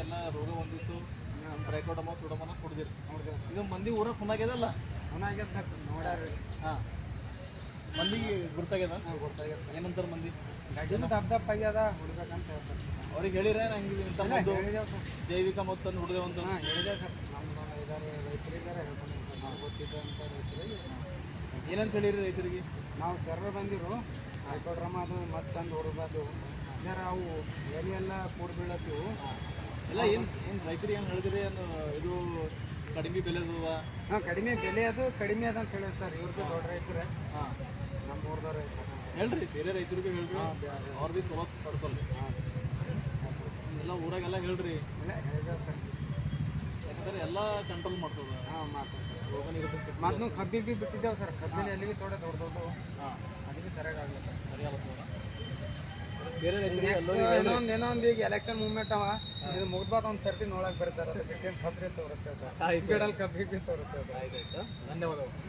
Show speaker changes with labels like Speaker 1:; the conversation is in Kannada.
Speaker 1: ಎಲ್ಲ ರೋಗ ಬಂದಿತ್ತು ಟ್ರೈಕೋಡಮ ಸುಡಮನ ಕುಡ್ದಿರಿ ಇದು ಮಂದಿ ಊರಾಗ ಖುನಾಗ್ಯದಲ್ಲ
Speaker 2: ಚೆನ್ನಾಗ್ಯದ ಸರ್ ನೋಡ್ಯಾರ
Speaker 1: ಹಾಂ ಮಂದಿಗೆ ಗುರ್ತಾಗ್ಯದ
Speaker 2: ಗೊತ್ತಾಗ್ಯದ ಸರ್
Speaker 1: ಏನಂತಾರೆ ಮಂದಿ
Speaker 2: ಗಡ್ಡಿನ ದಪ್ಪ ಆಗ್ಯದ ಹುಡ್ಬೇಕಂತ ಹೇಳ್ತಾರೆ
Speaker 1: ಅವ್ರಿಗೆ ಹೇಳಿರ ನಂಗೆ ಇಂಥ ಮದ್ದು
Speaker 2: ಹೇಳಿದೇವೆ ಸರ್
Speaker 1: ಜೈವಿಕ ಮತ್ತನ್ನು ಹುಡ್ದೇವು ಅಂತ
Speaker 2: ಹಾಂ ಹೇಳಿದೆ ಸರ್ ನಮ್ಮ ಇದ್ದಾರೆ ರೈತರಿದ್ದಾರೆ ಹೇಳ್ಕೊಂಡು ಸರ್ ನಾವು ಗೊತ್ತಿದ್ದಂಥ ರೈತರಿಗೆ
Speaker 1: ಏನಂತ ಹೇಳಿರಿ ರೈತರಿಗೆ
Speaker 2: ನಾವು ಸರ್ರ ಬಂದಿರು ಟ್ರೈಕೋಡ್ರಮ ಅದು ಮತ್ತೆ ತಂದು ಹೊಡ್ಬಾರ್ದು ಜರ ಅವು ಎಲೆ ಎಲ್ಲ ಕೂಡ್ ಬೀಳತ್ತೀವು
Speaker 1: ಎಲ್ಲ ಏನು ರೈತರಿಗೆ ಏನು ಹೇಳಿದ್ರಿ ಏನು ಇದು ಕಡಿಮೆ ಬೆಲೆದವ
Speaker 2: ಹಾಂ ಕಡಿಮೆ ಬೆಲೆ ಅದು ಕಡಿಮೆ ಅದ ಅಂತ ಹೇಳಿ ಸರ್ ಇವ್ರಿಗೆ ದೊಡ್ಡ ರೈತರೇ
Speaker 1: ಹಾಂ
Speaker 2: ನಮ್ಮ ಊರ್ದವ್ರು
Speaker 1: ಹೇಳ್ರಿ ಬೇರೆ ರೈತರಿಗೆ ಹೇಳ್ರಿ ಅವ್ರು ಭೀ ಸ್ವಲ್ಪ ಪಡ್ಕೊಳ್ರಿ
Speaker 2: ಹಾಂ
Speaker 1: ಎಲ್ಲ ಊರಾಗೆಲ್ಲ ಹೇಳ್ರಿ
Speaker 2: ಇಲ್ಲ ಹೇಳಿದೆ ಸರ್
Speaker 1: ಯಾಕಂದ್ರೆ ಎಲ್ಲ ಕಂಟ್ರೋಲ್ ಮಾಡ್ತದ
Speaker 2: ಹಾಂ ಮಾಡ್ತೀವಿ ಸರ್
Speaker 1: ರೋಗ ನಿರೋಧಕ
Speaker 2: ಮತ್ತು ನಾವು ಕಬ್ಬಿಗೆ ಭೀ ಬಿಟ್ಟಿದ್ದೇವೆ ಸರ್ ಕಬ್ಬಿನ ಎಲ್ಲಿ ಭೀ ತೋಡೆ ದೊಡ್ಡ ದೊಡ್ಡವು
Speaker 1: ಹಾಂ
Speaker 2: ಅದಕ್ಕೆ ಸರಿಯಾಗಿ ಆಗಲಿಲ್ಲ
Speaker 1: ಸರಿಯಾಗ್ತದ ಬೇರೆ ರೈತರಿಗೆ
Speaker 2: ಏನೋ ಒಂದು ಈಗ ಎಲೆಕ್ಷನ್ ಮೂವ್ಮೆಂಟ್ ಅವ ಇದು ಮುಗ್ದ್ಬಾತ ಒಂದು ಸರ್ತಿ ನೋಡಕ್ ಬರ್ತಾರೆ ಅದಕ್ಕೆ ಖಬ್ರಿ ತೋರಿಸ್ತೇವೆ ಸರ್ ಗಿಡಲ್ಲಿ ಕಬ್ಬಿಗೆ ಭೀ ತೋರಿಸ್ತೇವೆ
Speaker 1: ಆಯ್ತಾಯ್ತು ಧನ್ಯವಾದಗಳು